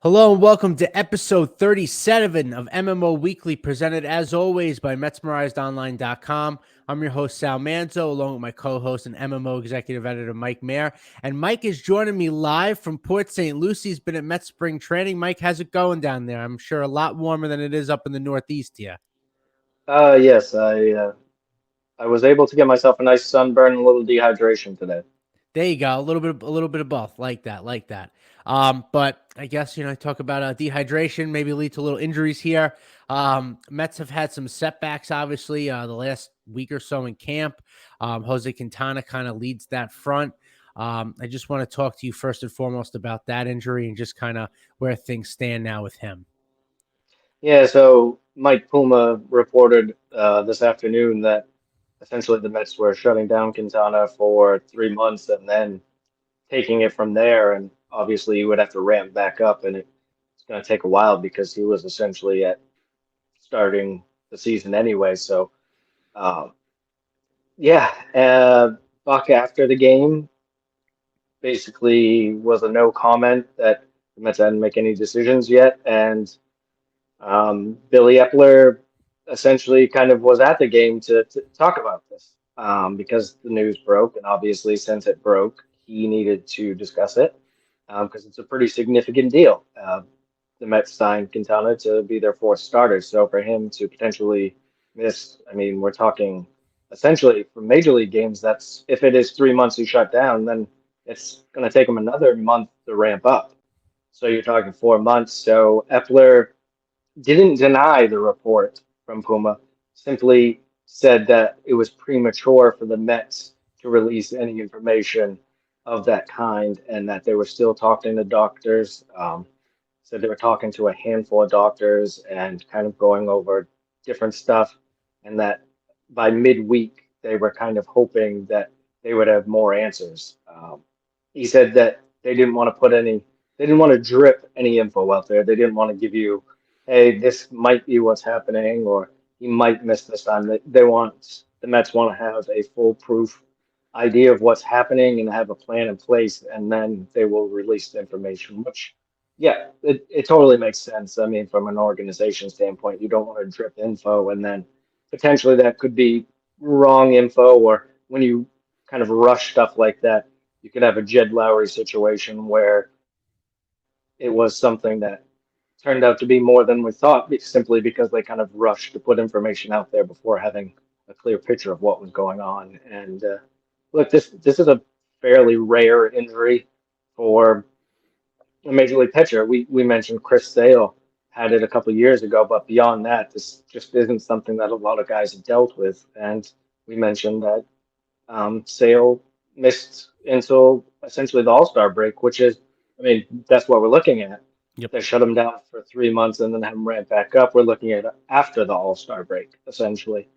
Hello and welcome to episode 37 of MMO Weekly, presented as always by Metsmerizedonline.com. I'm your host, Sal Manzo, along with my co-host and MMO executive editor, Mike Mayer. And Mike is joining me live from Port St. Lucie. He's been at Met Spring Training. Mike, how's it going down there? I'm sure a lot warmer than it is up in the Northeast here. Yes, I was able to get myself a nice sunburn and a little dehydration today. There you go. A little bit of both. Like that. But I guess, talk about dehydration, maybe lead to little injuries here. Mets have had some setbacks, obviously, the last week or so in camp. Jose Quintana kind of leads that front. I just want to talk to you first and foremost about that injury and just kind of where things stand now with him. Yeah, so Mike Puma reported this afternoon that essentially the Mets were shutting down Quintana for 3 months and then taking it from there. And obviously, you would have to ramp back up, and it's going to take a while because he was essentially at starting the season anyway. So, uh, yeah, Buck after the game basically was a no comment that the Mets hadn't make any decisions yet, and Billy Epler essentially kind of was at the game to talk about this because the news broke, and obviously since it broke, he needed to discuss it because it's a pretty significant deal. The Mets signed Quintana to be their fourth starter, so for him to potentially miss, I mean, we're talking essentially for major league games. That's if it is 3 months he shut down, then it's going to take him another month to ramp up. So you're talking 4 months. So Epler didn't deny the report from Puma, simply said that it was premature for the Mets to release any information of that kind and that they were still talking to doctors. Said they were talking to a handful of doctors and kind of going over different stuff, and that by midweek they were kind of hoping that they would have more answers. He said that they didn't want to drip any info out there. They didn't want to give you, hey, this might be what's happening, or he might miss this time. The Mets want to have a foolproof idea of what's happening and have a plan in place, and then they will release the information, which, yeah, it totally makes sense. I mean, from an organization standpoint, you don't want to drip info, and then potentially that could be wrong info, or when you kind of rush stuff like that, you could have a Jed Lowry situation where it was something that turned out to be more than we thought simply because they kind of rushed to put information out there before having a clear picture of what was going on. And look, this is a fairly rare injury for a major league pitcher. We mentioned Chris Sale had it a couple of years ago, but beyond that, this just isn't something that a lot of guys have dealt with. And we mentioned that Sale missed until essentially the All-Star break, which is, I mean, that's what we're looking at. Yep. They shut him down for 3 months and then have him ramp back up. We're looking at after the All-Star break, essentially.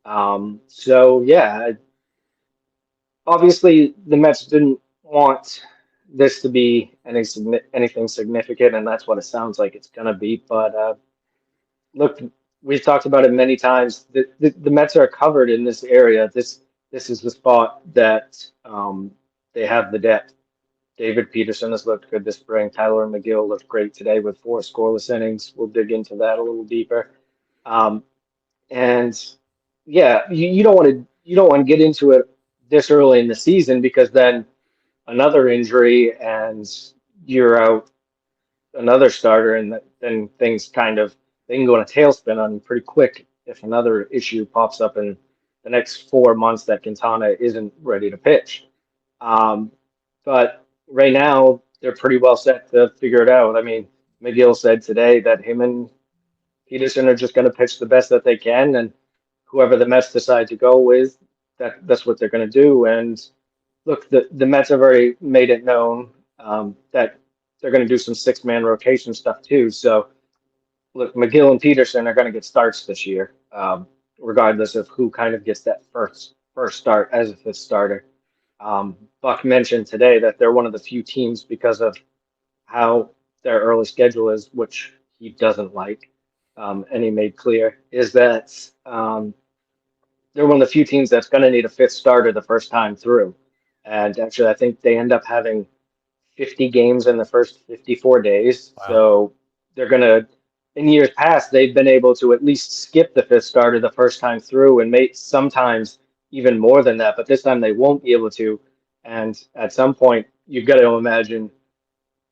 So yeah, obviously the Mets didn't want this to be anything significant, and that's what it sounds like it's going to be. But look, we've talked about it many times. The Mets are covered in this area. This is the spot that they have the depth. David Peterson has looked good this spring. Tylor Megill looked great today with 4 scoreless innings. We'll dig into that a little deeper. Um, and yeah, you don't want to get into it this early in the season because then another injury and you're out another starter, and then things kind of they can go in a tailspin on you pretty quick if another issue pops up in the next 4 months that Quintana isn't ready to pitch. Um, but right now they're pretty well set to figure it out. I mean, McGill said today that him and Peterson are just going to pitch the best that they can, and whoever the Mets decide to go with, that's what they're going to do. And look, the Mets have already made it known that they're going to do some six-man rotation stuff too. So look, McGill and Peterson are going to get starts this year, regardless of who kind of gets that first start as a fifth starter. Buck mentioned today that they're one of the few teams because of how their early schedule is, which he doesn't like, and he made clear, is that they're one of the few teams that's going to need a fifth starter the first time through. And actually, I think they end up having 50 games in the first 54 days. Wow. So they're going to, in years past, they've been able to at least skip the fifth starter the first time through and make sometimes even more than that. But this time they won't be able to. And at some point, you've got to imagine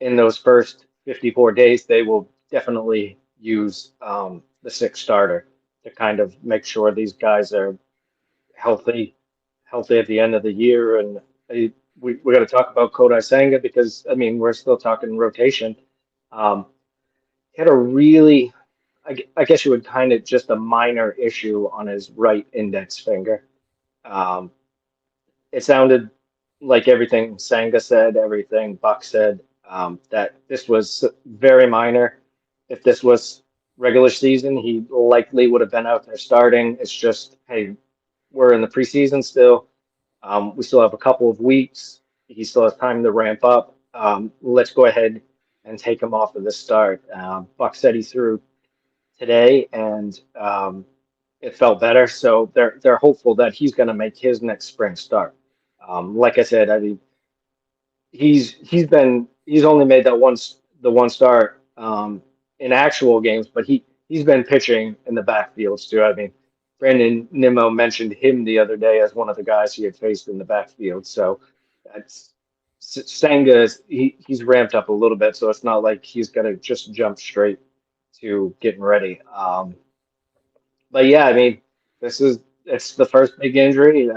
in those first 54 days, they will definitely use the sixth starter to kind of make sure these guys are healthy, healthy at the end of the year. And we got to talk about Kodai Senga because I mean we're still talking rotation. Um, he had a really, I guess you would kind of just a minor issue on his right index finger. Um, it sounded like everything Sanga said, everything Buck said, that this was very minor. If this was regular season, he likely would have been out there starting. It's just, hey, we're in the preseason still. We still have a couple of weeks. He still has time to ramp up. Let's go ahead and take him off of the start. Buck said he threw today, and it felt better. So they're hopeful that he's going to make his next spring start. Like I said, I mean he's only made the one start in actual games, but he's been pitching in the backfields too. I mean, Brandon Nimmo mentioned him the other day as one of the guys he had faced in the backfield. So that's Senga he's ramped up a little bit, so it's not like he's gonna just jump straight to getting ready. But yeah, I mean, it's the first big injury.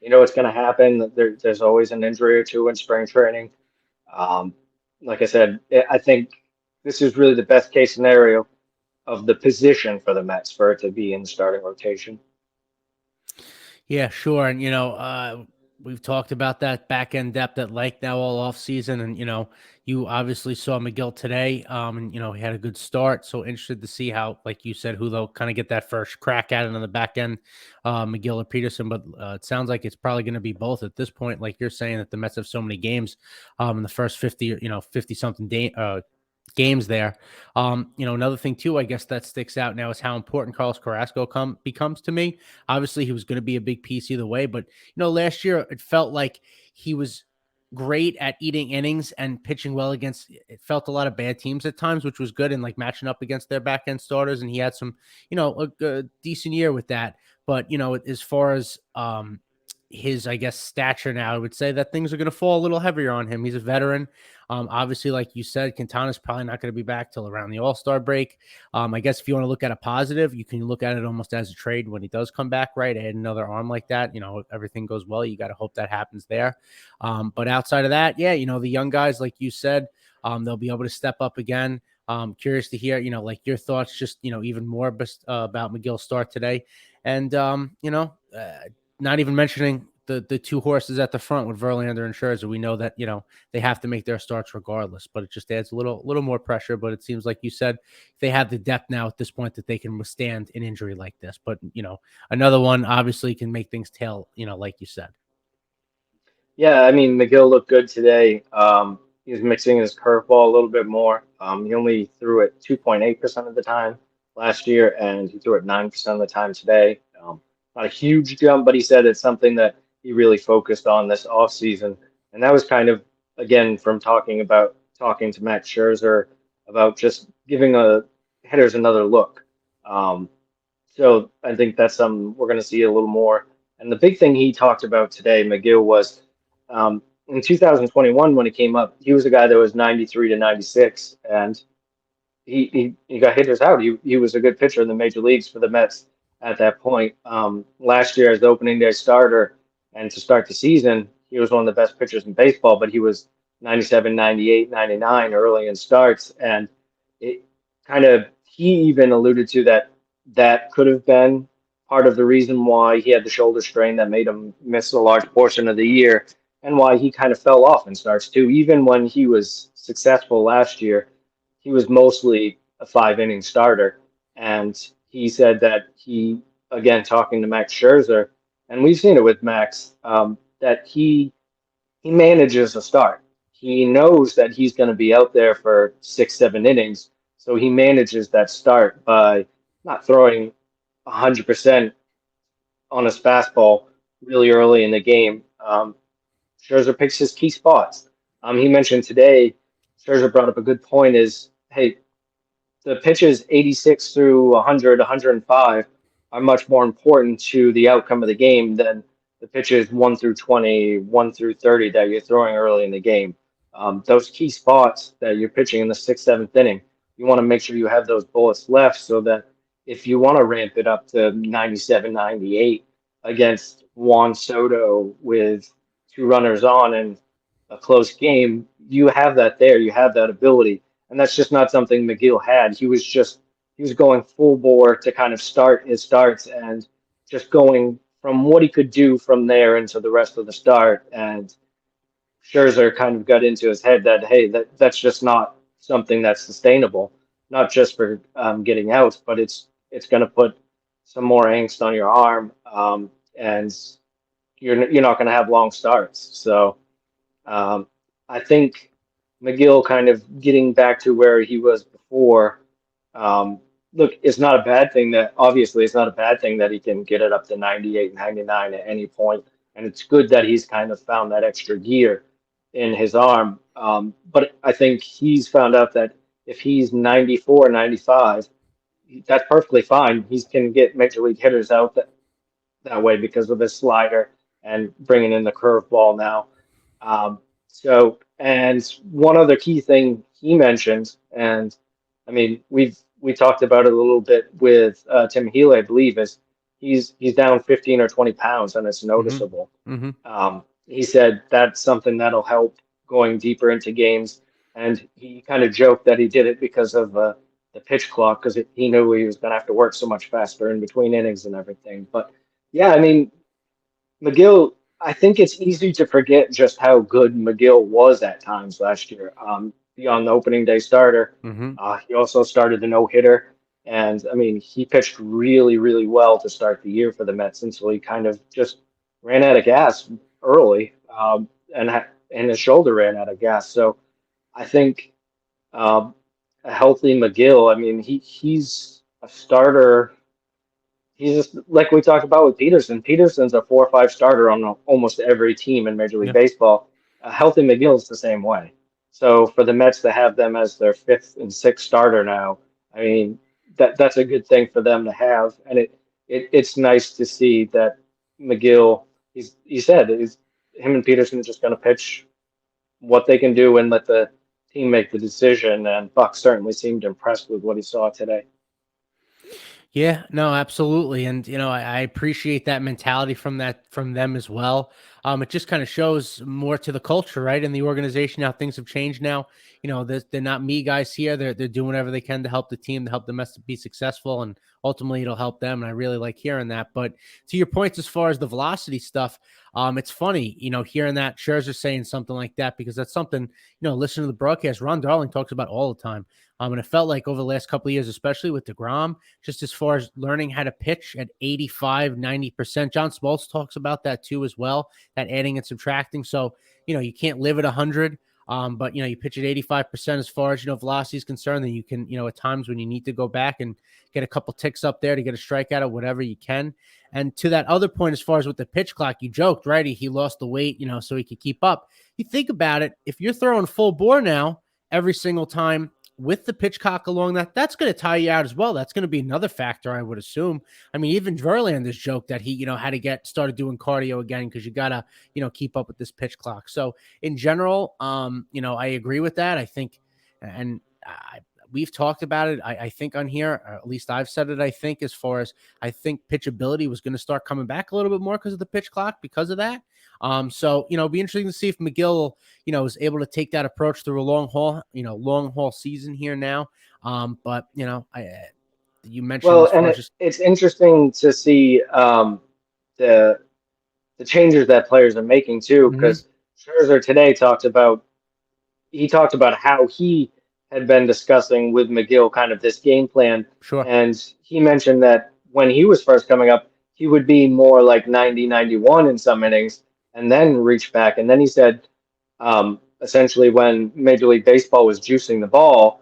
You know it's going to happen. There's always an injury or two in spring training. Um, like I said, I think this is really the best case scenario of the position for the Mets for it to be in the starting rotation. Yeah, sure. And we've talked about that back end depth at length now all off season. And you obviously saw Megill today. And he had a good start. So interested to see how, like you said, who they'll kind of get that first crack at it on the back end, Megill or Peterson. But it sounds like it's probably going to be both at this point. Like you're saying that the Mets have so many games in the first 50, 50 something day, games there. Another thing too, I guess that sticks out now is how important Carlos Carrasco becomes to me. Obviously, he was going to be a big piece either way, but last year it felt like he was great at eating innings and pitching well against. It felt a lot of bad teams at times, which was good, and like matching up against their back end starters. And he had some, a decent year with that. But as far as his, I guess, stature now, I would say that things are going to fall a little heavier on him. He's a veteran. Obviously, like you said, Quintana's probably not going to be back till around the All-Star break. I guess if you want to look at a positive, you can look at it almost as a trade when he does come back, right? Add another arm like that. If everything goes well, you got to hope that happens there. But outside of that, yeah, the young guys, like you said, they'll be able to step up again. Curious to hear, like your thoughts, just, even more about Megill's start today. And, not even mentioning the two horses at the front with Verlander and Scherzer. We know that, they have to make their starts regardless, but it just adds a little more pressure. But it seems like you said they have the depth now at this point that they can withstand an injury like this. But, another one obviously can make things tail, like you said. Yeah, I mean, McGill looked good today. He was mixing his curveball a little bit more. He only threw it 2.8% of the time last year, and he threw it 9% of the time today. Not a huge jump, but he said it's something that he really focused on this offseason. And that was kind of, again, from talking to Max Scherzer about just giving hitters another look. Um, so I think that's something we're going to see a little more. And the big thing he talked about today, McGill, was in 2021 when he came up, he was a guy that was 93 to 96, and he got hitters out. He was a good pitcher in the major leagues for the Mets at that point. Last year as the opening day starter and to start the season, he was one of the best pitchers in baseball, but he was 97, 98, 99 early in starts. And it kind of, he even alluded to that could have been part of the reason why he had the shoulder strain that made him miss a large portion of the year and why he kind of fell off in starts too. Even when he was successful last year, he was mostly a 5 inning starter. And he said that again, talking to Max Scherzer, and we've seen it with Max, that he manages a start. He knows that he's going to be out there for 6, 7 innings. So he manages that start by not throwing 100% on his fastball really early in the game. Scherzer picks his key spots. He mentioned today, Scherzer brought up a good point is, hey, the pitches 86 through 100, 105 are much more important to the outcome of the game than the pitches 1 through 20, 1 through 30 that you're throwing early in the game. Those key spots that you're pitching in the sixth, seventh inning, you want to make sure you have those bullets left so that if you want to ramp it up to 97, 98 against Juan Soto with two runners on and a close game, you have that there. You have that ability, and that's just not something Megill had. He was going full bore to kind of start his starts and just going from what he could do from there into the rest of the start. And Scherzer kind of got into his head that, hey, that's just not something that's sustainable, not just for getting outs, but it's going to put some more angst on your arm, and you're not going to have long starts. So um, I think McGill kind of getting back to where he was before. Um, Look, it's not a bad thing that obviously it's not a bad thing that he can get it up to 98, 99 at any point, and it's good that he's kind of found that extra gear in his arm. But I think he's found out that if he's 94, 95, that's perfectly fine. He can get major league hitters out that way because of his slider and bringing in the curveball now. And one other key thing he mentioned, and I mean, we talked about it a little bit with Tim Healy, I believe, is he's down 15 or 20 pounds, and it's Mm-hmm. noticeable. Mm-hmm. He said that's something that'll help going deeper into games, and he kind of joked that he did it because of the pitch clock, because he knew he was going to have to work so much faster in between innings and everything. But yeah, I mean, McGill, I think it's easy to forget just how good McGill was at times last year. Beyond the opening day starter, Mm-hmm. he also started the no hitter. And I mean, he pitched really, really well to start the year for the Mets until he kind of just ran out of gas early, and his shoulder ran out of gas. So I think um, a healthy McGill, I mean, he's a starter. He's just like we talked about with Peterson. Peterson's a 4 or 5 starter on almost every team in Major League Yeah. Baseball. Healthy McGill's the same way. So for the Mets to have them as their fifth and sixth starter now, I mean that's a good thing for them to have, and it's nice to see that McGill. He said him and Peterson are just going to pitch what they can do and let the team make the decision. And Buck certainly seemed impressed with what he saw today. Yeah, no, absolutely. And I appreciate that mentality from them as well. It just kind of shows more to the culture, right? And the organization, how things have changed now. They're not me guys here. They're doing whatever they can to help the team, to help the Mets be successful, and ultimately it'll help them. And I really like hearing that. But to your points as far as the velocity stuff, it's funny, hearing that Scherzer saying something like that, because that's something, listening to the broadcast, Ron Darling talks about all the time. And it felt like over the last couple of years, especially with DeGrom, just as far as learning how to pitch at 85, 90%. John Smoltz talks about that too as well, that adding and subtracting. So, you can't live at 100, but, you pitch at 85% as far as, velocity is concerned. Then you can, at times when you need to go back and get a couple ticks up there to get a strikeout or whatever you can. And to that other point, as far as with the pitch clock, you joked, right? He lost the weight, so he could keep up. You think about it, if you're throwing full bore now every single time, with the pitch clock along that's going to tire you out as well. That's going to be another factor, I would assume. I mean, even Verlander's joke that he, had to get started doing cardio again because you got to, keep up with this pitch clock. So in general, I agree with that. I think, and we've talked about it. I think on here, or at least I've said it, I think, as far as I think pitchability was going to start coming back a little bit more because of the pitch clock, because of that. So, it'd be interesting to see if McGill, is able to take that approach through a long haul season here now. But, you mentioned Well, as and far as just, it's interesting to see the the changes that players are making too, Mhm. because Scherzer today talked about how he had been discussing with McGill kind of this game plan, Sure. and he mentioned that when he was first coming up, he would be more like 90, 91 in some innings, and then reach back. And then he said, essentially, when Major League Baseball was juicing the ball,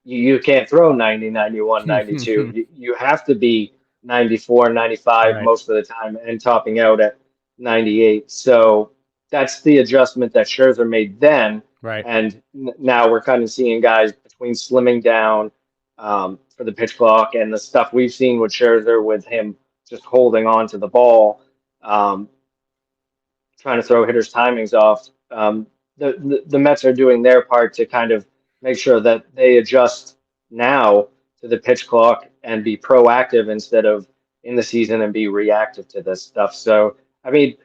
you can't throw 90, 91, 92. You have to be 94, 95 Right. most of the time and topping out at 98. So that's the adjustment that Scherzer made then. Right. And now we're kind of seeing guys between slimming down for the pitch clock and the stuff we've seen with Scherzer with him just holding on to the ball, um, trying to throw hitters' timings off. The Mets are doing their part to kind of make sure that they adjust now to the pitch clock and be proactive instead of in the season and be reactive to this stuff. So, I mean,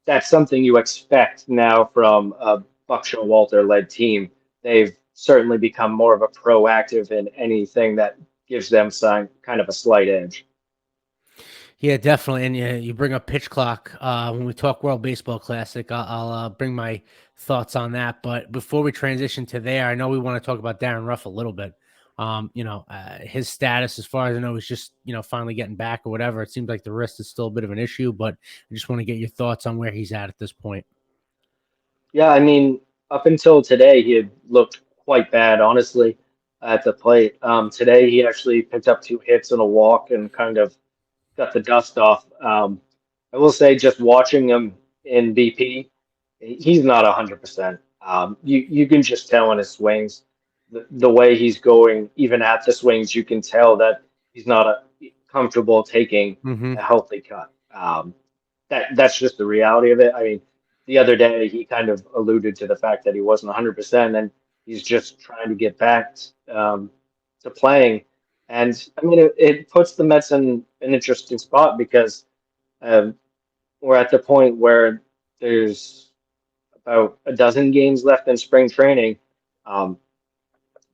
that's something you expect now from a Buck Showalter led team. They've certainly become more of a proactive in anything that gives them some kind of a slight edge. Yeah, definitely. And yeah, you bring up pitch clock. When we talk World Baseball Classic, I'll bring my thoughts on that. But before we transition to there, I know we want to talk about Darin Ruf a little bit. His status, as far as I know, is just finally getting back or whatever. It seems like the wrist is still a bit of an issue, but I just want to get your thoughts on where he's at this point. Yeah, I mean, up until today, he had looked quite bad, honestly, at the plate. Today, he actually picked up 2 hits and a walk and kind of got the dust off. I will say, just watching him in BP, he's not 100%. You can just tell in his swings, the way he's going, even at the swings, you can tell that he's not comfortable taking Mm-hmm. a healthy cut. That's just the reality of it. I mean, the other day he kind of alluded to the fact that he wasn't 100%, and he's just trying to get back to playing. And I mean, it puts the Mets in an interesting spot because um, we're at the point where there's about a dozen games left in spring training. Um,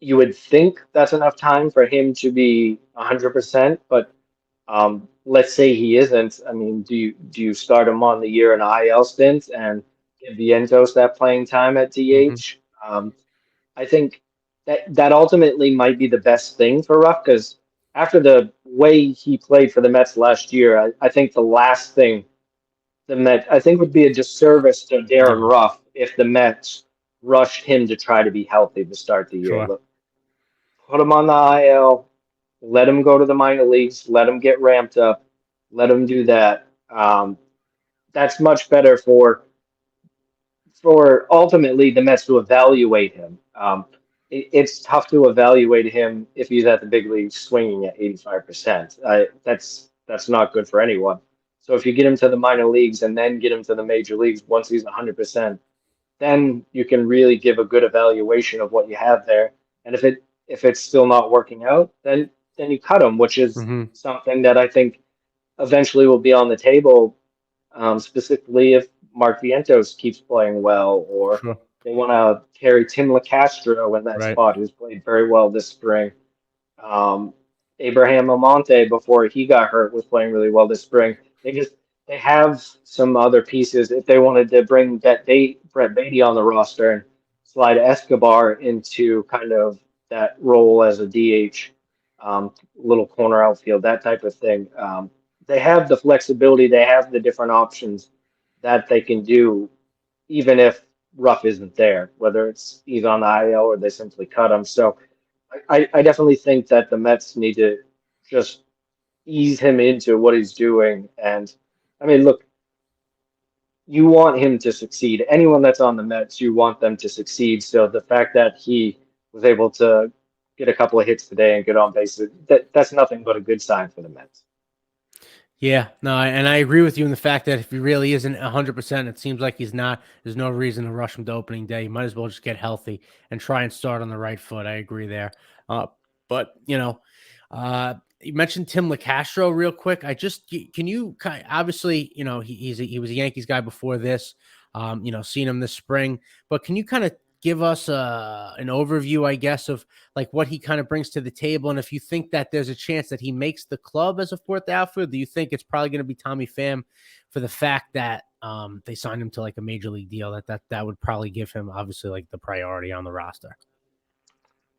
you would think that's enough time for him to be 100%, but let's say he isn't. I mean, do you start him on the year in IL stint and give Vientos that playing time at Mm-hmm. DH? I think that ultimately might be the best thing for Ruff because after the way he played for the Mets last year, I think the last thing the Mets I think would be a disservice to Darin Yeah, Ruf if the Mets rushed him to try to be healthy to start the year. sure. Look, put him on the IL, let him go to the minor leagues, let him get ramped up, let him do that. That's much better for ultimately the Mets to evaluate him. It's tough to evaluate him if he's at the big leagues swinging at 85%. That's not good for anyone. So if you get him to the minor leagues and then get him to the major leagues once he's 100%, then you can really give a good evaluation of what you have there. And if it's still not working out, then you cut him, which is Mm-hmm. something that I think eventually will be on the table, specifically if Mark Vientos keeps playing well, or Sure. they want to carry Tim LaCastro in that Right. spot, who's played very well this spring. Um, Abraham Almonte, before he got hurt, was playing really well this spring. They have some other pieces. If they wanted to bring Brett Beatty on the roster and slide Escobar into kind of that role as a DH, little corner outfield, that type of thing. They have the flexibility. They have the different options that they can do, even if Ruff isn't there, whether it's he's on the IL or they simply cut him. So I definitely think that the Mets need to just ease him into what he's doing. And I mean, look, you want him to succeed. Anyone that's on the Mets, you want them to succeed. So the fact that he was able to get a couple of hits today and get on base, that's nothing but a good sign for the Mets. Yeah, no, and I agree with you in the fact that if he really isn't 100%, it seems like he's not. There's no reason to rush him to opening day. You might as well just get healthy and try and start on the right foot. I agree there. But you mentioned Tim LaCastro real quick. Can you obviously he was a Yankees guy before this. Seen him this spring, but can you kind of give us an overview, I guess, of like what he kind of brings to the table, and if you think that there's a chance that he makes the club as a fourth outfielder, do you think it's probably going to be Tommy Pham for the fact that they signed him to like a major league deal that would probably give him obviously like the priority on the roster?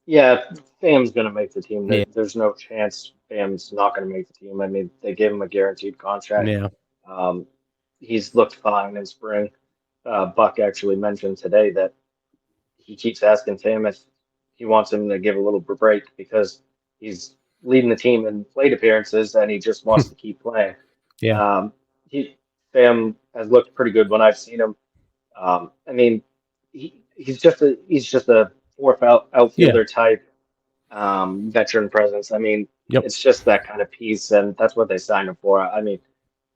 Yeah, Fam's going to make the team. Yeah, There's no chance Fam's not going to make the team. I mean, they gave him a guaranteed contract. yeah, Um, he's looked fine in spring. Buck actually mentioned today that he keeps asking Fam if he wants him to give a little break because he's leading the team in plate appearances and he just wants to keep playing. yeah. Um, he Fam has looked pretty good when I've seen him. I mean, he's just a fourth Yeah. outfielder type veteran presence. I mean, Yep. it's just that kind of piece, and that's what they signed him for. I mean,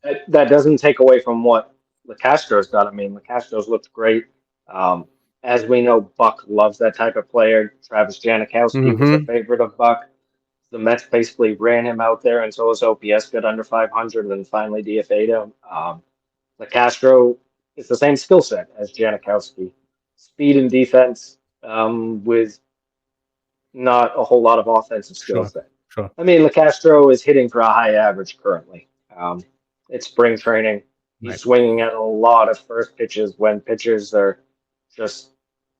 that doesn't take away from what LeCastro's done. I mean, LeCastro's looked great. Um, as we know, Buck loves that type of player. Travis Janikowski was a Mm-hmm. favorite of Buck. The Mets basically ran him out there until his OPS got under 500 and then finally DFA'd him. LeCastro is the same skill set as Janikowski. Speed and defense with not a whole lot of offensive skill Sure. set. Sure. I mean, LeCastro is hitting for a high average currently. It's spring training. He's Right. swinging at a lot of first pitches when pitchers are just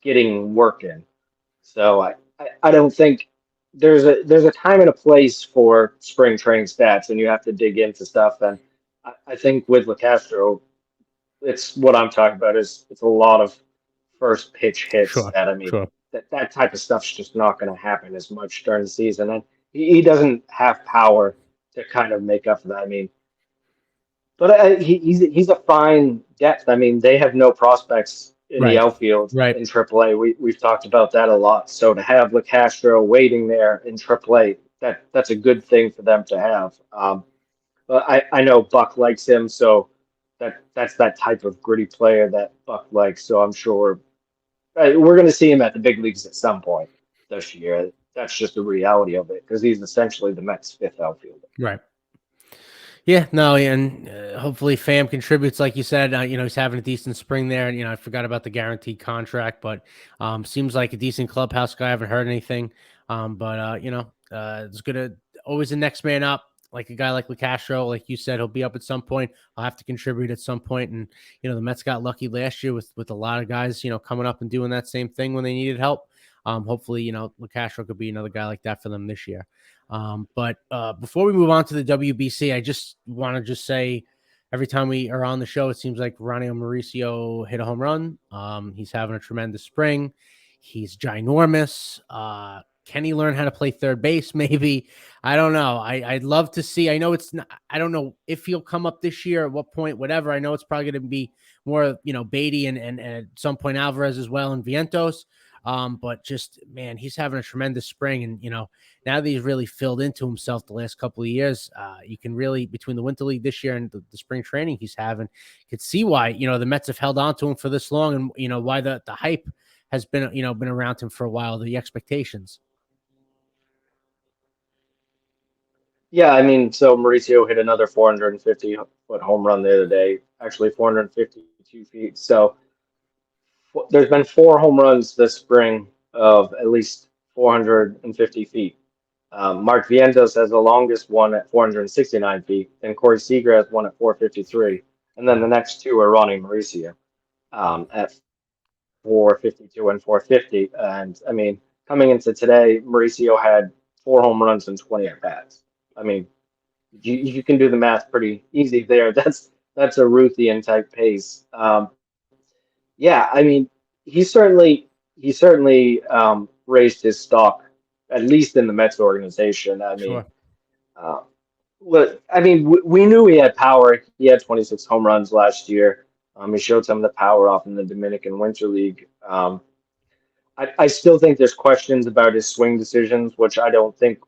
getting work in. So I don't think there's a time and a place for spring training stats, and you have to dig into stuff. And I think with LeCastro, it's what I'm talking about is it's a lot of first pitch hits Sure. that I mean Sure. that type of stuff's just not going to happen as much during the season, and he doesn't have power to kind of make up for that. I mean, but he's a fine depth. I mean, they have no prospects in the Right. outfield Right. in AAA. We've talked about that a lot. So to have LeCastro waiting there in AAA, that's a good thing for them to have. But I know Buck likes him, so that's that type of gritty player that Buck likes. So I'm sure we're going to see him at the big leagues at some point this year. That's just the reality of it because he's essentially the Mets' fifth outfielder. Right. Yeah, no, and hopefully Fam contributes, like you said. He's having a decent spring there, and I forgot about the guaranteed contract, but seems like a decent clubhouse guy. I haven't heard anything, but it's gonna always the next man up. Like a guy like LeCastro, like you said, he'll be up at some point. I'll have to contribute at some point, and the Mets got lucky last year with a lot of guys, coming up and doing that same thing when they needed help. Hopefully, LeCastro could be another guy like that for them this year. But before we move on to the WBC, I just want to say every time we are on the show, it seems like Ronnie Mauricio hit a home run. He's having a tremendous spring. He's ginormous. Can he learn how to play third base? Maybe. I don't know. I'd love to see. I know it's not, I don't know if he'll come up this year, at what point, whatever. I know it's probably going to be more, Beatty and at some point Alvarez as well and Vientos. But just, man, he's having a tremendous spring. And, now that he's really filled into himself the last couple of years, you can really, between the Winter League this year and the spring training he's having, you could see why, the Mets have held on to him for this long and, why the hype has been, been around him for a while, the expectations. Yeah, I mean, so Mauricio hit another 450-foot home run the other day, actually 452 feet. So there's been four home runs this spring of at least 450 feet. Mark Vientos has the longest one at 469 feet, and Corey Seager has one at 453. And then the Wow. next two are Ronnie Mauricio at 452 and 450. And I mean, coming into today, Mauricio had four home runs and 20 at bats. I mean, you can do the math pretty easy there. That's a Ruthian type pace. Yeah, I mean, he certainly raised his stock, at least in the Mets organization. I mean, Sure. uh, we knew he had power. He had 26 home runs last year. He showed some of the power off in the Dominican Winter League. I still think there's questions about his swing decisions, which I don't think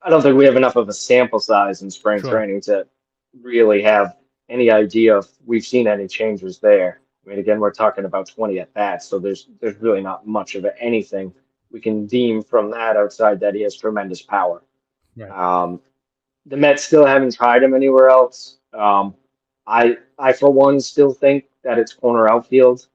we have enough of a sample size in spring Sure. training to really have any idea if we've seen any changes there. I mean, again, we're talking about 20 at bats, so there's really not much of anything we can deem from that outside that he has tremendous power. Right. Um, the Mets still haven't tried him anywhere else. I for one still think that it's corner outfield,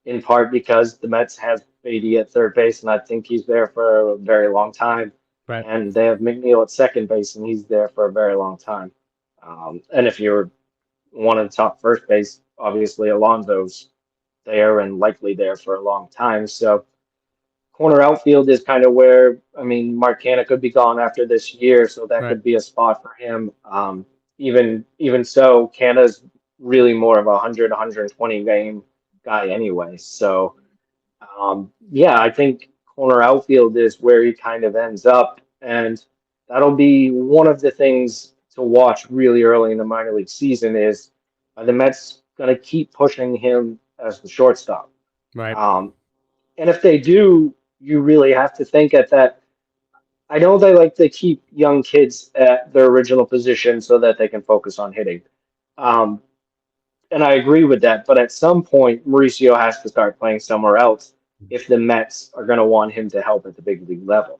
in part because the Mets have Beatty at third base, and I think he's there for a very long time. Right. And they have McNeil at second base, and he's there for a very long time. And if you're one of the top first base, obviously Alonso's there and likely there for a long time. So corner outfield is kind of where, I mean, Mark Canha could be gone after this year, so that Right. could be a spot for him. Even so, Canha's really more of a 100, 120 game guy anyway. So, yeah, I think corner outfield is where he kind of ends up, and that'll be one of the things to watch really early in the minor league season is are the Mets going to keep pushing him as the shortstop. Right. Um, and if they do, you really have to think at that. I know they like to keep young kids at their original position so that they can focus on hitting. Um, and I agree with that. But at some point, Mauricio has to start playing somewhere else if the Mets are going to want him to help at the big league level.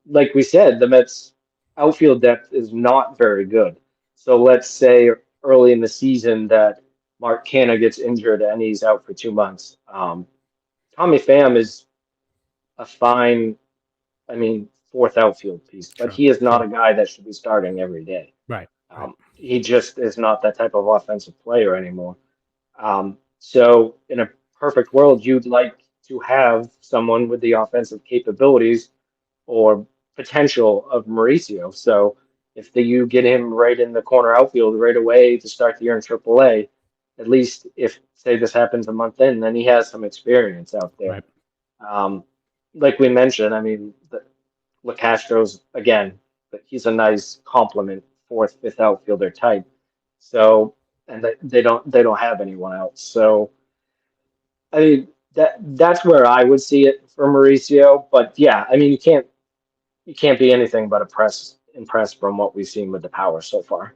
Like we said, the Mets outfield depth is not very good. So let's say early in the season that Mark Canha gets injured and he's out for 2 months. Tommy Pham is a fine, fourth outfield piece, but True. he is not True. a guy that should be starting every day. Right. Right. He just is not that type of offensive player anymore. So in a perfect world, you'd like to have someone with the offensive capabilities or potential of Mauricio. So you get him right in the corner outfield right away to start the year in AAA, at least if say this happens a month in, then he has some experience out there. Right. Um, like we mentioned, I mean, LaCastro's again, but he's a nice complement, fourth, fifth outfielder type. So, and they don't have anyone else. So, I mean, that's where I would see it for Mauricio. But yeah, I mean, you can't be anything but impressed from what we've seen with the power so far.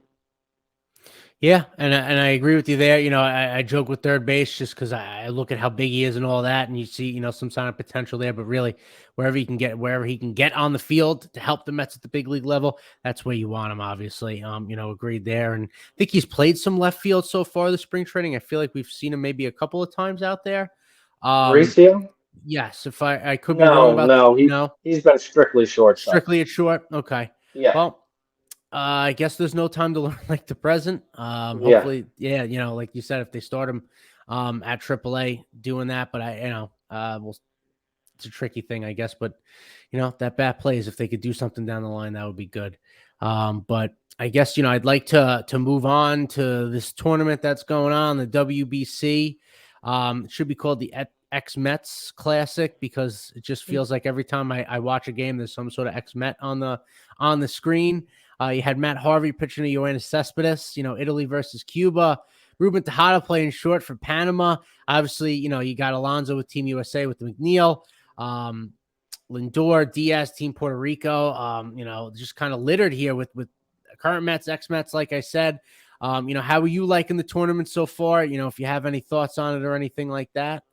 Yeah, and I agree with you there. I joke with third base just because I look at how big he is and all that, and you see some sign of potential there. But really, wherever he can get on the field to help the Mets at the big league level, that's where you want him. Obviously, agreed there. And I think he's played some left field so far this spring training. I feel like we've seen him maybe a couple of times out there. Um, Mauricio? yes, if I could be wrong No, about no, no, he's been strictly shortstop. strictly at short. Okay, Yeah, well. I guess there's no time to learn like the present. yeah. Hopefully, yeah, like you said, if they start him at AAA doing that, but it's a tricky thing, I guess. But that bat plays. If they could do something down the line, that would be good. But I guess I'd like to move on to this tournament that's going on, the WBC. It should be called the X Mets Classic because it just feels like every time I watch a game, there's some sort of X Met on the screen. You had Matt Harvey pitching to Yoenis Cespedes, Italy versus Cuba. Ruben Tejada playing short for Panama. Obviously, you got Alonso with Team USA with McNeil. Lindor, Diaz, Team Puerto Rico. Just kind of littered here with current Mets, ex-Mets, like I said. How are you liking the tournament so far? If you have any thoughts on it or anything like that.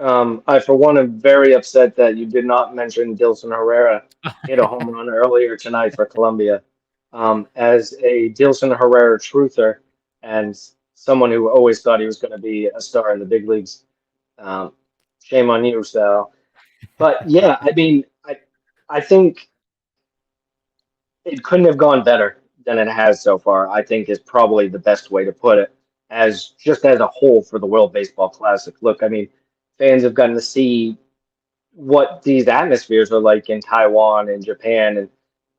I, for one, am very upset that you did not mention Dilson Herrera hit a home run earlier tonight for Colombia. As a Dilson Herrera truther and someone who always thought he was going to be a star in the big leagues, um, shame on you, Sal. But yeah, I mean, I think it couldn't have gone better than it has so far. I think is probably the best way to put it, as just as a whole for the World Baseball Classic. Look, I mean, fans have gotten to see what these atmospheres are like in Taiwan and Japan. And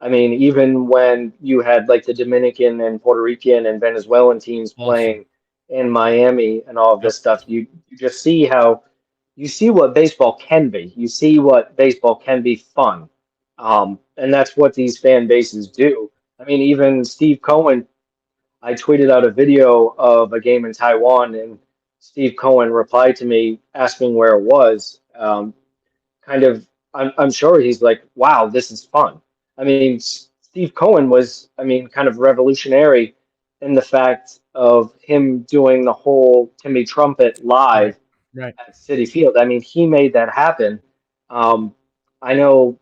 I mean, even when you had like the Dominican and Puerto Rican and Venezuelan teams Awesome. playing in Miami and all of Yep. this stuff, you just see how you see what baseball can be. You see what baseball can be fun. And that's what these fan bases do. I mean, even Steve Cohen, I tweeted out a video of a game in Taiwan, and Steve Cohen replied to me asking where it was. Kind of, I'm sure he's like, wow, this is fun. I mean, Steve Cohen was, I mean, kind of revolutionary in the fact of him doing the whole Timmy Trumpet Right. live Right. at City Field. I mean, he made that happen. Um, I know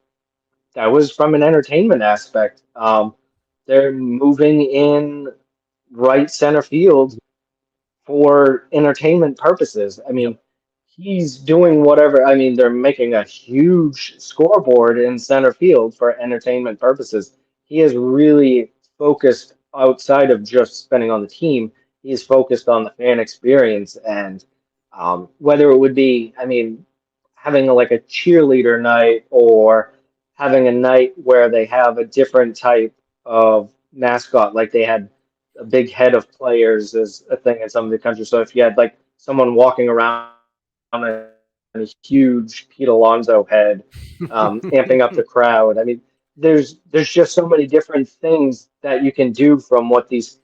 that was from an entertainment aspect. They're moving in right center field for entertainment purposes. I Yep. mean, he's doing whatever. I mean, they're making a huge scoreboard in center field for entertainment purposes. He is really focused outside of just spending on the team. He's focused on the fan experience and whether it would be, I mean, having like a cheerleader night or having a night where they have a different type of mascot, like they had a big head of players as a thing in some of the countries. So if you had like someone walking around in a huge Pete Alonso head, amping up the crowd, I mean, there's just so many different things that you can do from what these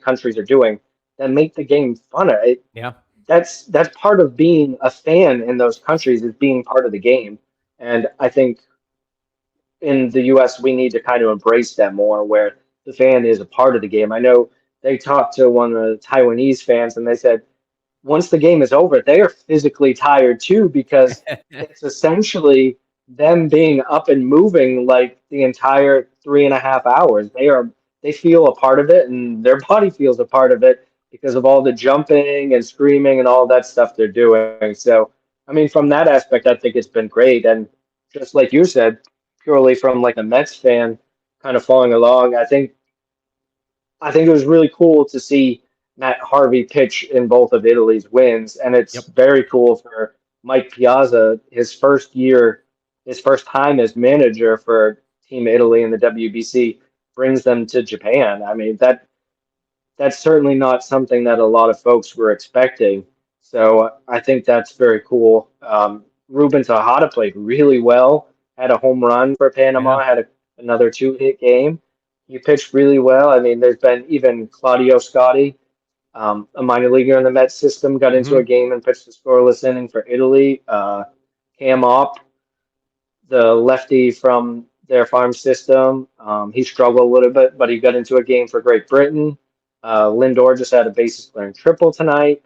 countries are doing that make the game funner. Yeah. That's part of being a fan in those countries, is being part of the game. And I think in the US we need to kind of embrace that more, where the fan is a part of the game. I know they talked to one of the Taiwanese fans and they said once the game is over, they are physically tired too, because it's essentially them being up and moving like the entire 3.5 hours. They feel a part of it, and their body feels a part of it because of all the jumping and screaming and all that stuff they're doing. So, I mean, from that aspect, I think it's been great. And just like you said, purely from like a Mets fan kind of following along, I think it was really cool to see Matt Harvey pitch in both of Italy's wins, and it's Yep. very cool for Mike Piazza, his first year, his first time as manager for Team Italy in the WBC, brings them to Japan. I mean, that's certainly not something that a lot of folks were expecting. So I think that's very cool. Ruben Tejada played really well, had a home run for Yeah. Panama, had another two-hit game. He pitched really well. I mean, there's been even Claudio Scotti, a minor leaguer in the Mets system, got into Hmm. a game and pitched a scoreless inning for Italy. Cam Opp, the lefty from their farm system. He struggled a little bit, but he got into a game for Great Britain. Lindor just had a bases clearing triple tonight.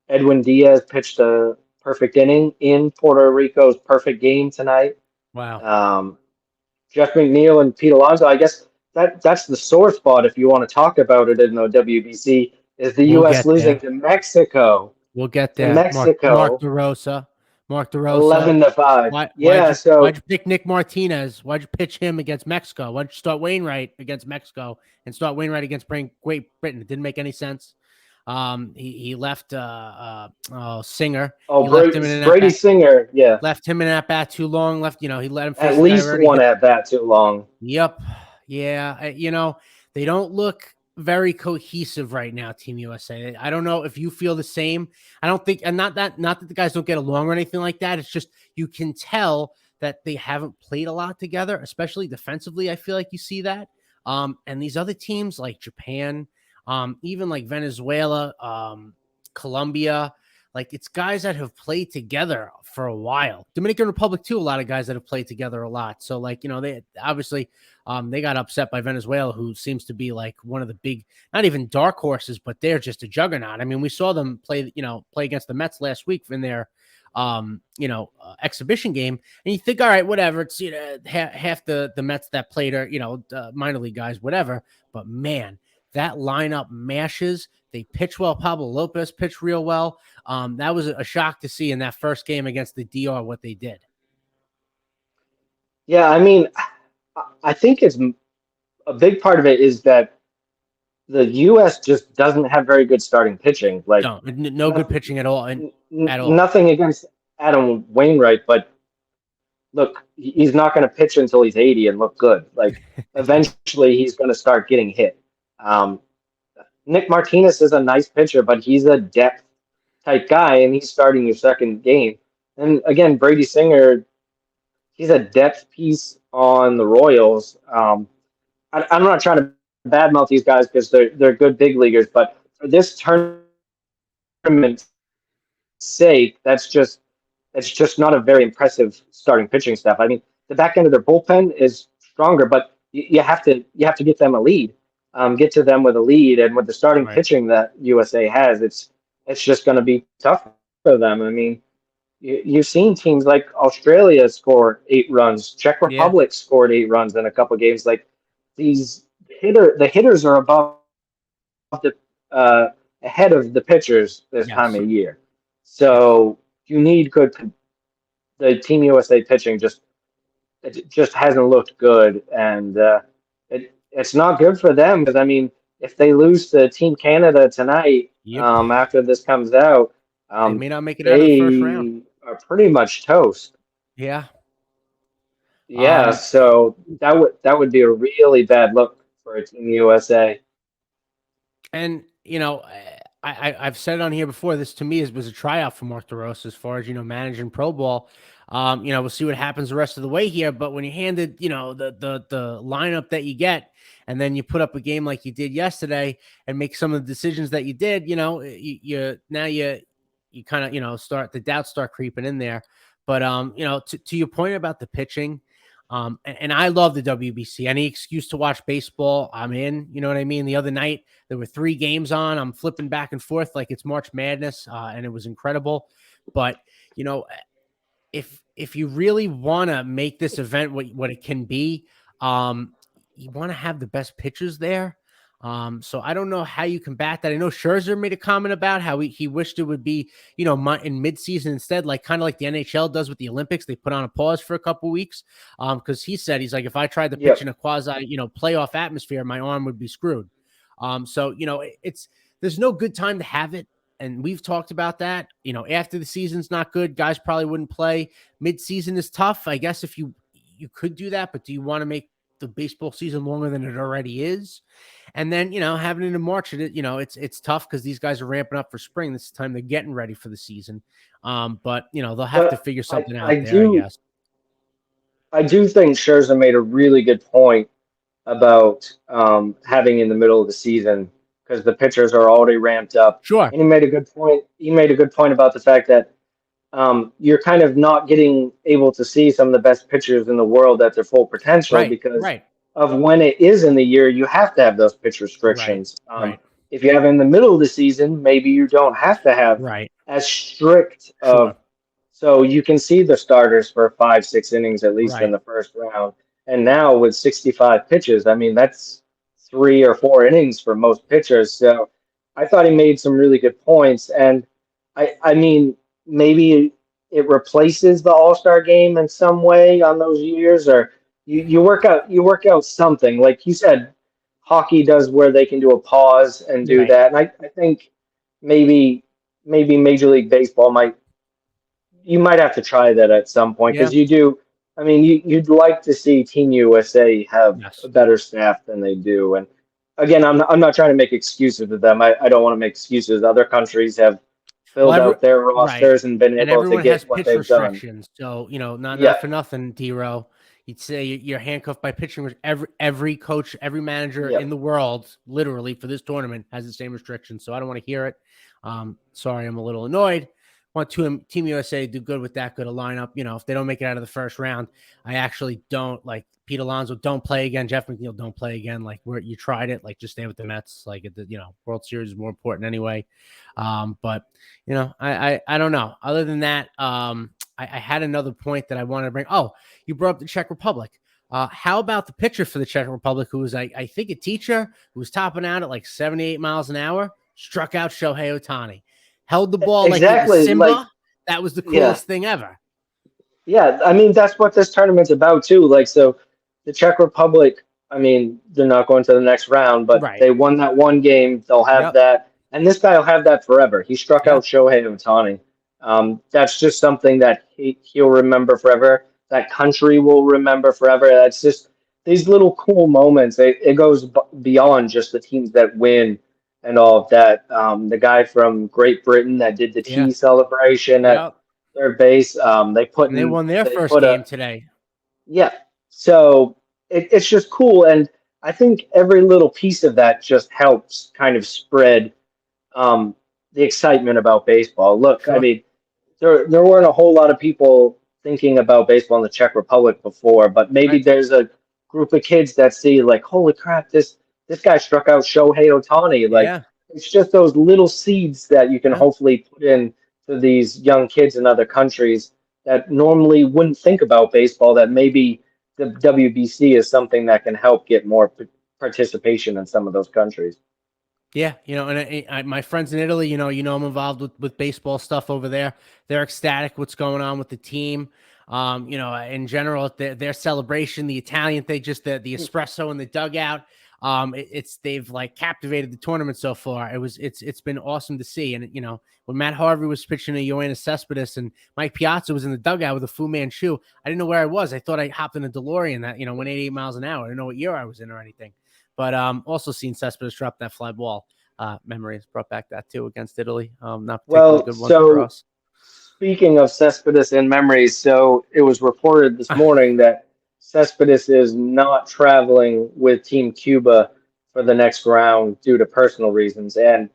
Edwin Diaz pitched a perfect inning in Puerto Rico's perfect game tonight. Wow. Um, Jeff McNeil and Pete Alonso, I guess that's the sore spot if you want to talk about it in the WBC, is the We'll U.S. get losing there. to Mexico. We'll get To there. Mark Mexico, DeRosa. Mark DeRosa. 11-5. Why why'd Yeah, you so why'd you pick Nick Martinez? Why'd you pitch him against Mexico? Why'd you start Wainwright against Mexico and start Wainwright against Great Britain? It didn't make any sense. He left Singer. oh, He left him in an at Brady bat. Singer, yeah, Left him in an at bat too long. Left, he let him at face the guy least already one hit. at bat too long. Yep. Yeah. They don't look very cohesive right now, Team USA. I don't know if you feel the same. I don't think, and not that the guys don't get along or anything like that. It's just you can tell that they haven't played a lot together, especially defensively. I feel like you see that. And these other teams like Japan, even like Venezuela, Colombia, like it's guys that have played together for a while. Dominican Republic too, a lot of guys that have played together a lot. So like, they obviously they got upset by Venezuela, who seems to be like one of the big, not even dark horses, but they're just a juggernaut. I mean, we saw them play against the Mets last week in their exhibition game, and you think, all right, whatever. It's half the Mets that played are minor league guys, whatever. But man, that lineup mashes. They pitch well. Pablo Lopez pitched real well. That was a shock to see in that first game against the DR what they did. Yeah, I mean, I think it's a big part of it is that the U.S. just doesn't have very good starting pitching. Like, No good nothing, pitching at all, at all. nothing against Adam Wainwright, but look, he's not going to pitch until he's 80 and look good. Like, eventually he's going to start getting hit. Um, Nick Martinez is a nice pitcher, but he's a depth type guy, and he's starting your second game. And again, Brady Singer, he's a depth piece on the Royals. I'm not trying to badmouth these guys because they're good big leaguers, but for this tournament's sake, it's just not a very impressive starting pitching staff. I mean, the back end of their bullpen is stronger, but you have to get them a lead, get to them with a lead, and with the starting Right. pitching that USA has, it's just going to be tough for them. I mean, you've seen teams like Australia score 8 runs, Czech Yeah. Republic scored 8 runs in a couple games. Like the hitters are above the uh, ahead of the pitchers this time Yes. of year. Yep. So you need good. The Team USA pitching just hasn't looked good, and it's not good for them because I mean, if they lose to Team Canada tonight, Yep. after this comes out, They may not make it out of the first round. they are pretty much toast. Yeah. Yeah, Um, so that would be a really bad look for Team USA. and I've said it on here before. This to me was a tryout for Mark DeRosa as far as managing pro ball. We'll see what happens the rest of the way here. But when you handed, the lineup that you get, and then you put up a game like you did yesterday and make some of the decisions that you did, you kind of, start the doubts start creeping in there. But to your point about the pitching, and I love the WBC. Any excuse to watch baseball, I'm in. You know what I mean? The other night there were 3 games on. I'm flipping back and forth like it's March Madness, and it was incredible. But you know, if you really want to make this event what it can be, you want to have the best pitchers there. So I don't know how you combat that. I know Scherzer made a comment about how he wished it would be, in midseason instead, like kind of like the NHL does with the Olympics. They put on a pause for a couple weeks because he's like, if I tried to pitch Yep. in a quasi, playoff atmosphere, my arm would be screwed. So there's no good time to have it. And we've talked about that. After the season's not good, guys probably wouldn't play. Mid-season is tough. I guess if you could do that, but do you want to make the baseball season longer than it already is? And then, having it in March, it's tough because these guys are ramping up for spring. This is the time they're getting ready for the season. But they'll have to But figure I, something I out there, I do guess. I do think Scherzer made a really good point about having in the middle of the season because the pitchers are already ramped up. Sure. And he made a good point. He made a good point about the fact that you're kind of not getting able to see some of the best pitchers in the world at their full potential Right. because Right. of when it is in the year, you have to have those pitch Right. restrictions. Right. If you have in the middle of the season, maybe you don't have to have Right. as strict Sure. of, so you can see the starters for 5, 6 innings at least in Right. the first round. And now with 65 pitches, I mean, that's 3 or 4 innings for most pitchers. So I thought he made some really good points. And I mean, maybe it replaces the All-Star game in some way on those years, or you work out something. Like you said, hockey does where they can do a pause and do Right. that. And I think maybe Major League Baseball you might have to try that at some point Yeah. because you do. I mean, you'd like to see Team USA have a Yes. better staff than they do. And again, I'm not trying to make excuses with them. I don't want to make excuses. Other countries have Well, filled out their right. rosters and been And able to everyone has get what pitch they've done. restrictions. So, not Yeah, for nothing, D-Row. You'd say you're handcuffed by pitching. Every coach, every manager yeah. in the world, literally for this tournament, has the same restrictions. So I don't want to hear it. Sorry, I'm a little annoyed. Want Team USA to do good with that good a lineup. If they don't make it out of the first round, I actually don't like Pete Alonso. Don't play again. Jeff McNeil, don't play again. Like where you tried it, like just stay with the Mets. Like World Series is more important anyway. But I don't know. Other than that, I had another point that I wanted to bring. Oh, you brought up the Czech Republic. How about the pitcher for the Czech Republic, who was, I think, a teacher who was topping out at like 78 miles an hour, struck out Shohei Ohtani, held the ball like it was Exactly. Like, Simba. That was the yeah. coolest thing ever. Yeah, I mean that's what this tournament's about too. Like so the Czech Republic, I mean, they're not going to the next round, but Right. they won that one game. They'll have Yep. that. And this guy will have that forever. He struck Yep. out Shohei Ohtani. That's just something that he'll remember forever. That country will remember forever. That's just these little cool moments. It goes beyond just the teams that win and all of that. The guy from Great Britain that did the Yeah. tea celebration at Yep. third base. They put And they in won their they first put game a today. yeah. So it's just cool, and I think every little piece of that just helps kind of spread um, the excitement about baseball. Look, I Sure. mean, there weren't a whole lot of people thinking about baseball in the Czech Republic before, but maybe Right. there's a group of kids that see like, holy crap, this guy struck out Shohei Ohtani. Like, Yeah. it's just those little seeds that you can Yeah. hopefully put in to these young kids in other countries that normally wouldn't think about baseball. That maybe the WBC is something that can help get more participation in some of those countries. Yeah, and my friends in Italy, I'm involved with baseball stuff over there. They're ecstatic what's going on with the team. In general, their celebration, the Italian thing, just the espresso in the dugout. They've like captivated the tournament so far. It's been awesome to see. And when Matt Harvey was pitching to Yoenis Cespedes and Mike Piazza was in the dugout with a Fu Manchu, I didn't know where I was. I thought I hopped in a DeLorean that went 88 miles an hour. I didn't know what year I was in or anything. But also seen Cespedes drop that fly ball. Memories brought back that too against Italy. Not particularly Well, good one for us. speaking of Cespedes and memories, so it was reported this morning that Cespedes is not traveling with Team Cuba for the next round due to personal reasons. And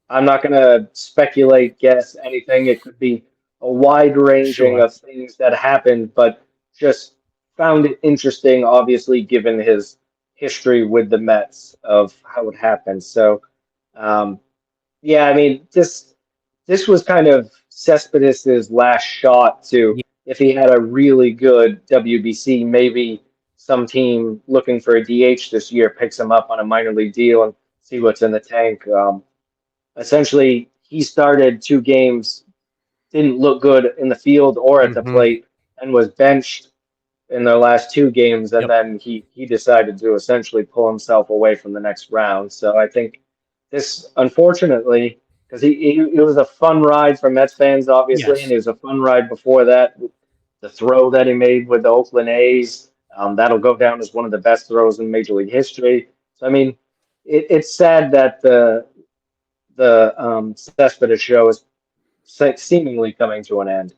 I'm not going to speculate, guess anything. It could be a wide ranging Sure. of things that happened, but just found it interesting, obviously, given his history with the Mets of how it happened. So, um, yeah, I mean, this was kind of Cespedes' last shot to, Yeah. if he had a really good WBC, maybe some team looking for a DH this year picks him up on a minor league deal and see what's in the tank. Essentially, he started 2 games, didn't look good in the field or at the Hmm. plate, and was benched in their last 2 games. And Yep. then he decided to essentially pull himself away from the next round. So I think this, unfortunately, because it was a fun ride for Mets fans, obviously, and Yes. it was a fun ride before that. The throw that he made with the Oakland A's, that'll go down as one of the best throws in Major League history. So I mean, it's sad that the Cespedes show is seemingly coming to an end.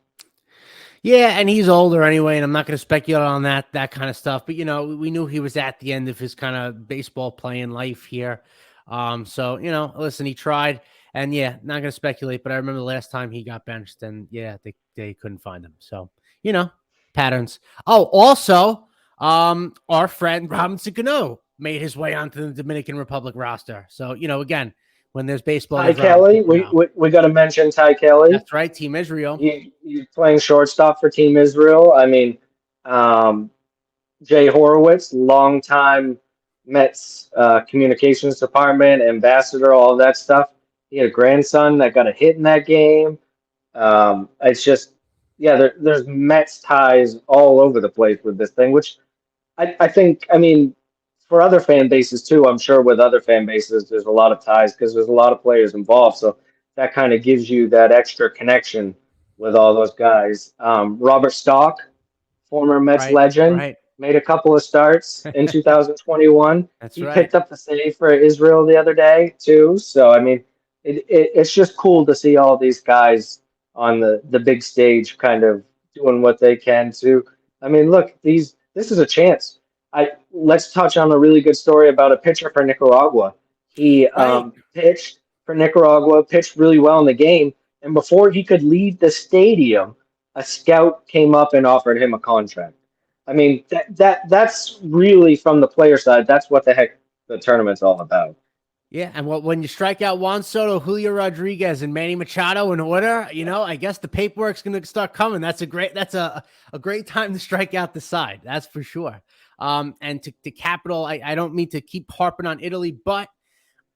Yeah, and he's older anyway, and I'm not going to speculate on that kind of stuff. But we knew he was at the end of his kind of baseball playing life here. So listen, he tried, and yeah, not going to speculate. But I remember the last time he got benched, and yeah, they couldn't find him. So you know, patterns. Oh, also, our friend Robinson Cano made his way onto the Dominican Republic roster. So again, when there's baseball, Ty there's Robinson Kelly, we Cano. we, we got to mention Ty Kelly. That's right, Team Israel. He's playing shortstop for Team Israel. I mean, um, Jay Horowitz, longtime Mets communications department ambassador, all that stuff. He had a grandson that got a hit in that game. It's just, yeah, there's Mets ties all over the place with this thing, which I think, I mean, for other fan bases too, I'm sure with other fan bases, there's a lot of ties because there's a lot of players involved. So that kind of gives you that extra connection with all those guys. Robert Stock, former Mets Right, legend, right. made a couple of starts in 2021. That's He right. picked up the save for Israel the other day too. So I mean, it's just cool to see all these guys on the big stage, kind of doing what they can to. I mean, look, this is a chance. Let's touch on a really good story about a pitcher for Nicaragua. He Right. pitched for Nicaragua, pitched really well in the game, and before he could leave the stadium, a scout came up and offered him a contract. I mean, that's really from the player side. That's what the heck the tournament's all about. Yeah, and when you strike out Juan Soto, Julio Rodriguez, and Manny Machado in order, I guess the paperwork's going to start coming. That's a great time to strike out the side. That's for sure. And to capital, I don't mean to keep harping on Italy, but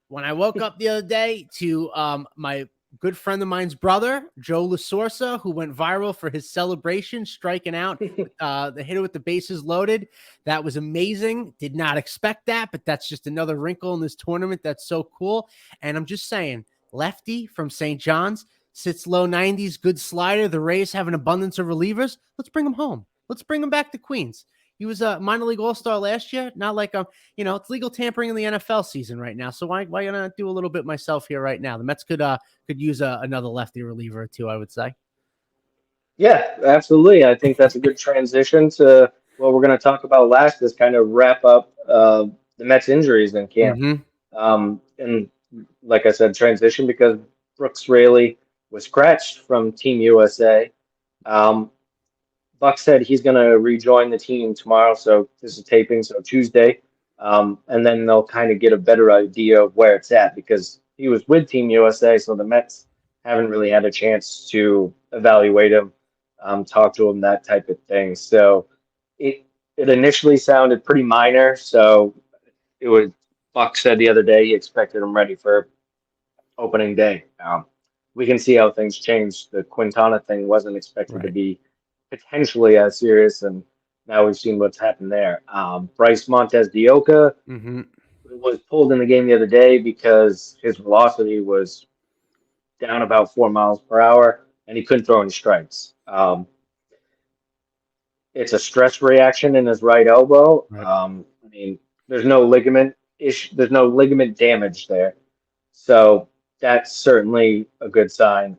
when I woke up the other day to my good friend of mine's brother, Joe Lasorsa, who went viral for his celebration, striking out the hitter with the bases loaded. That was amazing. Did not expect that, but that's just another wrinkle in this tournament. That's so cool. And I'm just saying, lefty from St. John's, sits low 90s, good slider. The Rays have an abundance of relievers. Let's bring him home. Let's bring him back to Queens. He was a minor league all-star last year. Not like it's legal tampering in the NFL season right now. So why not do a little bit myself here right now? The Mets could use another lefty reliever or two, I would say. Yeah, absolutely. I think that's a good transition to what we're going to talk about last. Is kind of wrap up the Mets injuries in camp. Mm-hmm. And like I said, transition because Brooks Raley was scratched from Team USA. Um, Buck said he's going to rejoin the team tomorrow. So this is taping, so Tuesday. And then they'll kind of get a better idea of where it's at because he was with Team USA. So the Mets haven't really had a chance to evaluate him, talk to him, that type of thing. So it initially sounded pretty minor. So it was, Buck said the other day he expected him ready for opening day. We can see how things changed. The Quintana thing wasn't expected to Right. be potentially as serious, and now we've seen what's happened there. Bryce Montez Dioka Mm-hmm. was pulled in the game the other day because his velocity was down about 4 miles per hour, and he couldn't throw any strikes. It's a stress reaction in his right elbow. Right. I mean, there's no ligament issue, there's no ligament damage there. So that's certainly a good sign.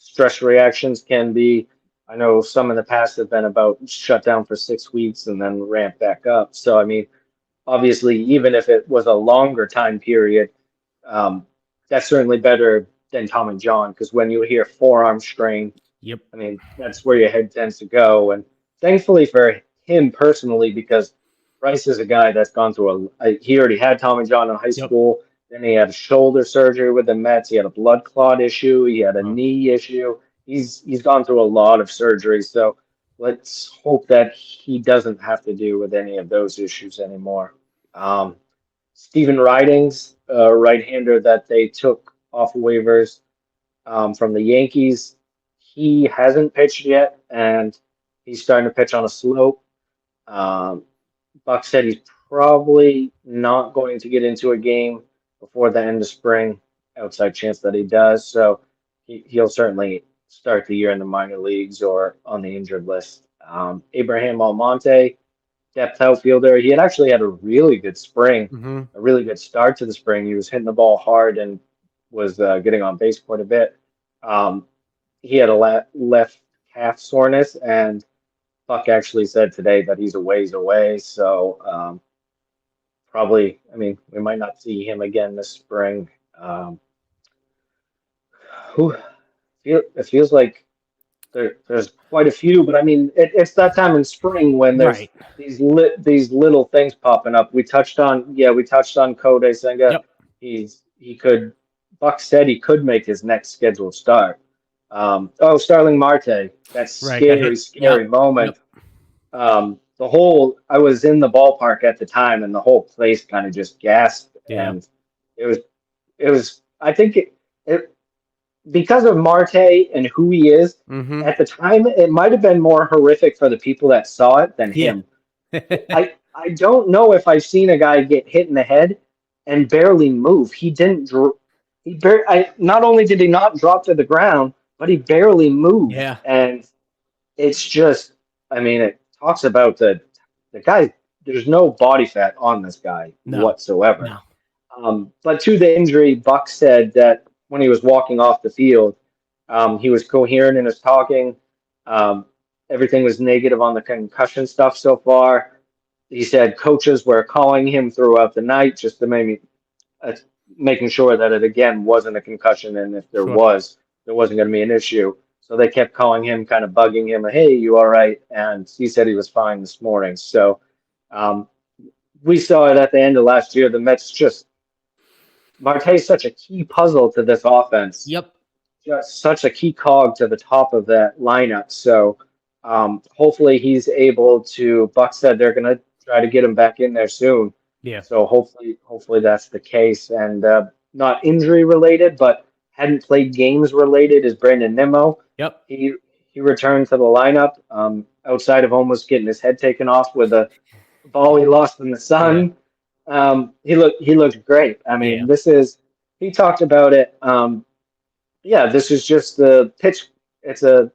stress reactions can be. I know some in the past have been about shut down for 6 weeks and then ramp back up. So, I mean, obviously, even if it was a longer time period, um, that's certainly better than Tommy John because when you hear forearm strain, Yep. I mean, that's where your head tends to go. And thankfully for him personally, because Bryce is a guy that's gone through he already had Tommy John in high Yep. school. Then he had shoulder surgery with the Mets. He had a blood clot issue. He had a Oh, knee issue. He's gone through a lot of surgery. So let's hope that he doesn't have to deal with any of those issues anymore. Um, Steven Ridings, right-hander that they took off waivers from the Yankees. He hasn't pitched yet, and he's starting to pitch on a slope. Um, Buck said he's probably not going to get into a game before the end of spring. Outside chance that he does, so he'll certainly start the year in the minor leagues or on the injured list. Abraham Almonte, depth outfielder. He had actually had a really good spring, mm-hmm. a really good start to the spring. He was hitting the ball hard and was getting on base quite a bit. Um, he had a left calf soreness, and Buck actually said today that he's a ways away. So probably, I mean, we might not see him again this spring. Um, who it feels like there's quite a few, but I mean, it's that time in spring when there's Right. these little things popping up. We touched on Kode Senga. Yep. He could. Buck said he could make his next scheduled start. Starling Marte, that Right. Got scary, hit. Yep. scary moment. Yep. I was in the ballpark at the time, and the whole place kind of just gasped, Yeah. and it was, I think it because of Marte and who he is, Mm-hmm. at the time, it might have been more horrific for the people that saw it than Yeah. him. I don't know if I've seen a guy get hit in the head and barely move. He didn't. Not only did he not drop to the ground, but he barely moved, Yeah. and it's just. I mean, it talks about the guy. There's no body fat on this guy No. whatsoever. No. But to the injury, Buck said that when he was walking off the field, he was coherent in his talking. Um, Everything was negative on the concussion stuff so far. He said coaches were calling him throughout the night just to uh, making sure that it again wasn't a concussion, and if Sure. there wasn't going to be an issue. So they kept calling him, kind of bugging him, "Hey, you all right?" And he said he was fine this morning. So um, we saw it at the end of last year. The Mets just Marte's such a key puzzle to this offense, Yep. just such a key cog to the top of that lineup. So hopefully he's able to. Buck said they're going to try to get him back in there soon. Yeah. So hopefully that's the case, and not injury related, but hadn't played games related is Brandon Nimmo. Yep. He returned to the lineup outside of almost getting his head taken off with a ball he lost in the Yeah. sun. He looked great. I Yeah. mean, he talked about it. Yeah, this is just the pitch. It's a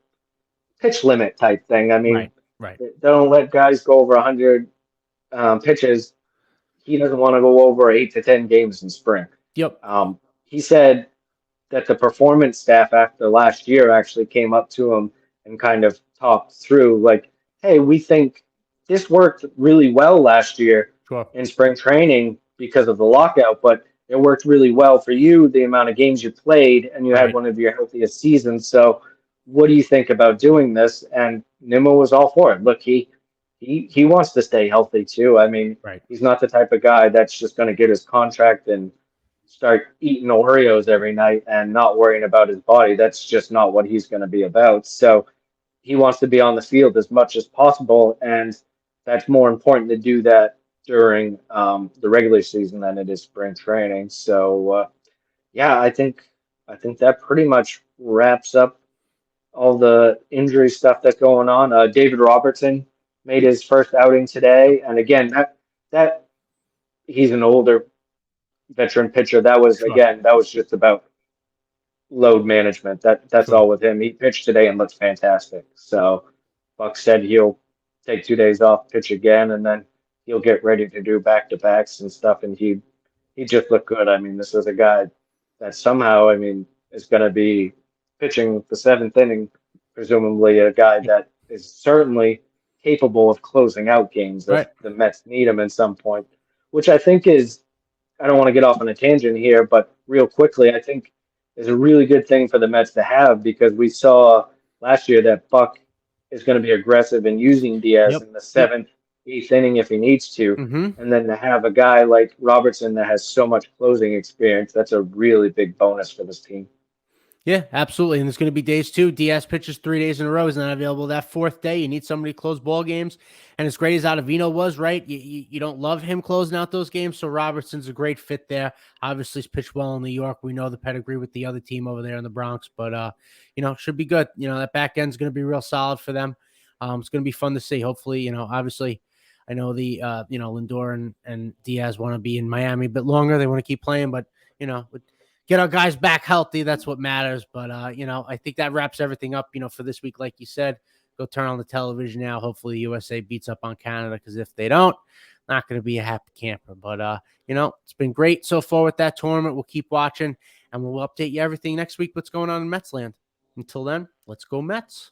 pitch limit type thing. I mean, Right. Right. they don't let guys go over 100 pitches. He doesn't want to go over 8 to 10 games in spring. Yep. He said that the performance staff after last year actually came up to him and kind of talked through, like, hey, we think this worked really well last year Sure. in spring training because of the lockout, but it worked really well for you, the amount of games you played, and you had Right. one of your healthiest seasons. So what do you think about doing this? And Nimmo was all for it. Look, he wants to stay healthy too. I mean, Right. he's not the type of guy that's just going to get his contract and start eating Oreos every night and not worrying about his body. That's just not what he's going to be about. So he wants to be on the field as much as possible, and that's more important to do that during the regular season than it is spring training. So yeah, I think that pretty much wraps up all the injury stuff that's going on. David Robertson made his first outing today, and again, that he's an older veteran pitcher. Sure. That was just about load management. That's Sure. all with him. He pitched today and looks fantastic. So Buck said he'll take 2 days off, pitch again, and then he'll get ready to do back to backs and stuff. And he just looked good. I mean, this is a guy that somehow, I mean, is going to be pitching the seventh inning, presumably a guy that is certainly capable of closing out games if Right. the Mets need him at some point, which I think is, I don't want to get off on a tangent here, but real quickly, I think is a really good thing for the Mets to have because we saw last year that Buck is going to be aggressive in using Diaz Yep. in the Yep. seventh, eighth inning if he needs to. Mm-hmm. And then to have a guy like Robertson that has so much closing experience, that's a really big bonus for this team. Yeah, absolutely. And there's going to be days too. Diaz pitches 3 days in a row. He's not available that fourth day. You need somebody to close ball games. And as great as Ottavino was, right? You don't love him closing out those games. So Robertson's a great fit there. Obviously, he's pitched well in New York. We know the pedigree with the other team over there in the Bronx. But should be good. That back end's going to be real solid for them. It's going to be fun to see. Hopefully, obviously, I know the Lindor and Diaz want to be in Miami a bit longer. They want to keep playing, but with get our guys back healthy. That's what matters. But, I think that wraps everything up, for this week. Like you said, go turn on the television now. Hopefully the USA beats up on Canada because if they don't, not going to be a happy camper. But, it's been great so far with that tournament. We'll keep watching and we'll update you everything next week. What's going on in Mets land. Until then, let's go Mets.